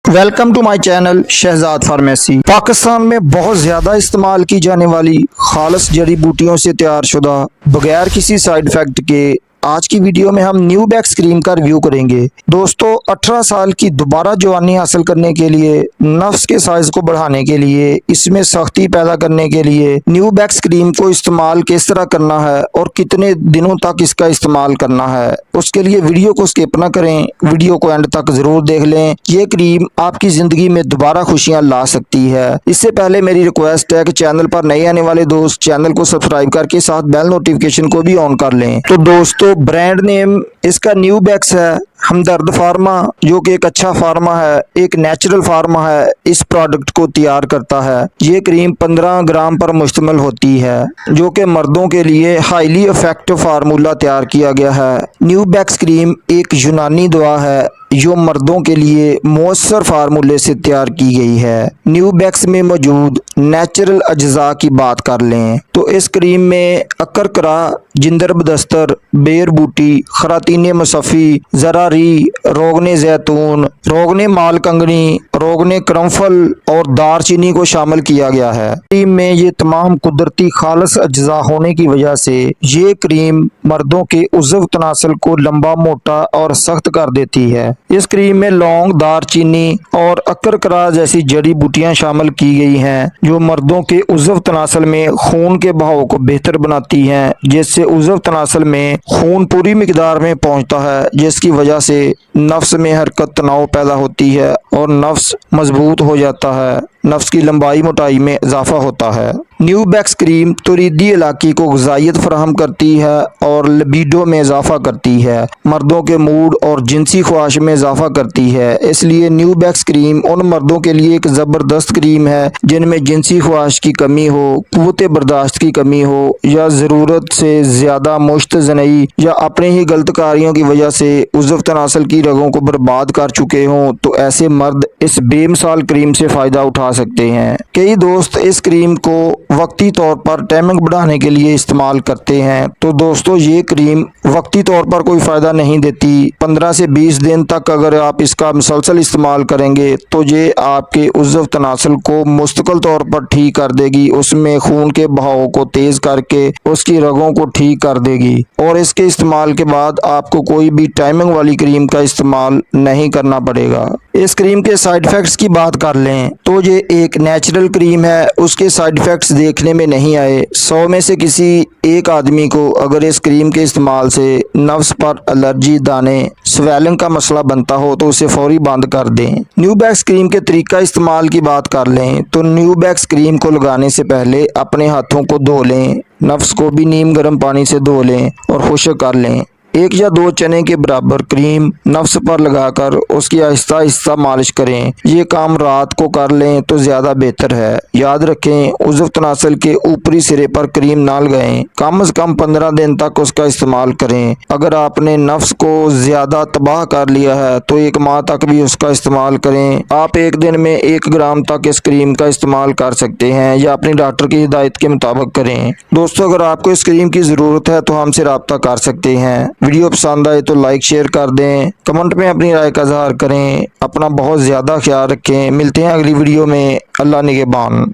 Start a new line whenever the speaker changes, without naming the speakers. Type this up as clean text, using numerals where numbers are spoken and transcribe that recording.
Welcome to my channel Shahzad pharmacy. Pakistan में बहुत ज़्यादा इस्तेमाल की जाने वाली खालिस जड़ी बूटियों से तैयार शुदा बगैर किसी साइड इफ़ेक्ट के आज की वीडियो में हम न्यू बैक्स क्रीम का रिव्यू करेंगे। दोस्तों 18 साल की दोबारा जवानी हासिल करने के लिए, नफ्स के साइज को बढ़ाने के लिए, इसमें सख्ती पैदा करने के लिए न्यू बैक्स क्रीम को इस्तेमाल किस तरह करना है और कितने दिनों तक इसका इस्तेमाल करना है, उसके लिए वीडियो को स्किप ना करें, वीडियो को एंड तक जरूर देख लें। ये क्रीम आपकी जिंदगी में दोबारा खुशियां ला सकती है। इससे पहले मेरी रिक्वेस्ट है कि चैनल पर नए आने वाले दोस्त चैनल को सब्सक्राइब करके साथ बेल नोटिफिकेशन को भी ऑन कर लें। तो दोस्तों ब्रांड नेम इसका न्यू बैक्स है। हमदर्द फार्मा जो कि एक अच्छा फार्मा है, एक नेचुरल फार्मा है, इस प्रोडक्ट को तैयार करता है। ये क्रीम 15 ग्राम पर मुश्तमिल होती है जो कि मर्दों के लिए हाईली इफेक्टिव फार्मूला तैयार किया गया है। न्यू बैक्स क्रीम एक यूनानी दवा है जो मर्दों के लिए मौसर फार्मूले से तैयार की गई है। न्यू बैक्स में मौजूद नेचुरल अज्जा की बात कर लें तो इस क्रीम में अकरकरा, जिंदर बदस्तर, बेर बूटी, खरातीन मसफ़ी, ज़रारी, रोगने जैतून, रोगने माल कंगनी, रोगने क्रमफल और दारचीनी को शामिल किया गया है। क्रीम में ये तमाम कुदरती खालिस अज्जा होने की वजह से ये क्रीम मर्दों के उज़्व तनासल को लंबा, मोटा और सख्त कर देती है। इस क्रीम में लौंग, दारचीनी और अकरकरा जैसी जड़ी बूटियां शामिल की गई हैं जो मर्दों के उज़्व तनासल में खून के बहाव को बेहतर बनाती हैं, जिससे उज़्व तनासल में खून पूरी मिकदार में पहुंचता है, जिसकी वजह से नफ्स में हरकत, तनाव पैदा होती है और नफ्स मजबूत हो जाता है। नफ्स की लंबाई मोटाई में इजाफा होता है। न्यू बैक्स क्रीम तुरीदी इलाकी को ग़िज़ाइयत फराहम करती है और लिबिडो में इजाफा करती है, मर्दों के मूड और जिनसी ख्वाहिश में इजाफा करती है। इसलिए न्यू बैक्स क्रीम उन मर्दों के लिए एक ज़बरदस्त क्रीम है जिनमें जिनसी ख्वाहिश की कमी हो, क़ुव्वत बर्दाश्त की कमी हो, या ज़रूरत से ज़्यादा मुश्तज़नई या अपने ही गलत कार्यों की वजह से उज़्व तनासल की रगों को बर्बाद कर चुके हों, तो ऐसे मर्द इस बेमिसाल क्रीम से फ़ायदा उठा सकते हैं। कई दोस्त इस क्रीम को वक्ती तौर पर टाइमिंग बढ़ाने के लिए इस्तेमाल करते हैं, तो दोस्तों ये क्रीम वक्ती तौर पर कोई फ़ायदा नहीं देती। 15 से 20 दिन तक अगर आप इसका मुसलसल इस्तेमाल करेंगे तो ये आपके उज़्व तनासल को मुस्तकिल तौर पर ठीक कर देगी, उसमें खून के बहाव को तेज़ करके उसकी रगों को ठीक कर देगी और इसके इस्तेमाल के बाद आपको कोई भी टाइमिंग वाली क्रीम का इस्तेमाल नहीं करना पड़ेगा। इस क्रीम के साइड इफ़ेक्ट्स की बात कर लें तो ये एक नेचुरल क्रीम है, उसके साइड इफ़ेक्ट्स देखने में नहीं आए। 100 में से किसी एक आदमी को अगर इस क्रीम के इस्तेमाल से नफ्स पर एलर्जी, दाने, स्वेलिंग का मसला बनता हो तो उसे फौरी बंद कर दें। न्यू बैक्स क्रीम के तरीका इस्तेमाल की बात कर लें तो न्यू बैक्स क्रीम को लगाने से पहले अपने हाथों को धो लें, नफ्स को भी नीम गर्म पानी से धो लें और खुश्क कर लें। 1 या 2 चने के बराबर क्रीम नफ्स पर लगाकर उसकी आहिस्ता आहिस्ता मालिश करें। ये काम रात को कर लें तो ज़्यादा बेहतर है। याद रखें उज़्व तनासल के ऊपरी सिरे पर क्रीम ना लगाएं, कम से कम 15 दिन तक उसका इस्तेमाल करें। अगर आपने नफ्स को ज़्यादा तबाह कर लिया है तो 1 माह तक भी उसका इस्तेमाल करें। आप एक दिन में 1 ग्राम तक इस क्रीम का इस्तेमाल कर सकते हैं या अपनी डॉक्टर की हिदायत के मुताबिक करें। दोस्तों अगर आपको इस क्रीम की ज़रूरत है तो हमसे रब्ता कर सकते हैं। वीडियो पसंद आए तो लाइक शेयर कर दें, कमेंट में अपनी राय का इज़हार करें। अपना बहुत ज़्यादा ख्याल रखें। मिलते हैं अगली वीडियो में। अल्लाह निगहबान।